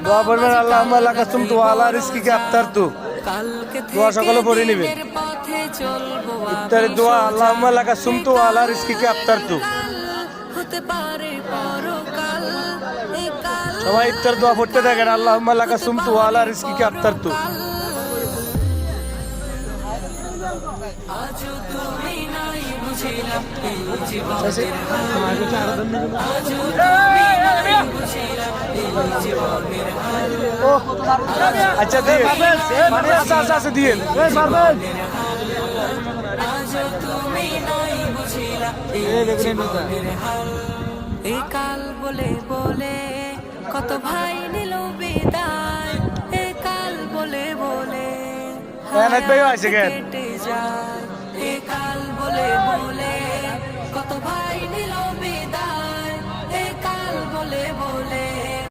দোয়া পড়বেন আল্লাহুম্মা লাকা সুমতু ওয়া আলা রিজকিকা আফতারতু। দোয়া সকলে পড়ে নেবেন। ইফতারের দোয়া আল্লাহুম্মা লাকা সুমতু ওয়া আলা রিজকিকা আফতারতু। সবাই ইফতার দোয়া পড়তে থাকেন আল্লাহুম্মা লাকা সুমতু ওয়া আলা রিজকিকা আফতারতু। আচ্ছা দিয়ে মানে আচ্ছা দিয়ে এই কাল বলে বলে কত ভাই নিল বিদায়, এই কাল বলে বলে ভাই আছে কেন কেটে যায়।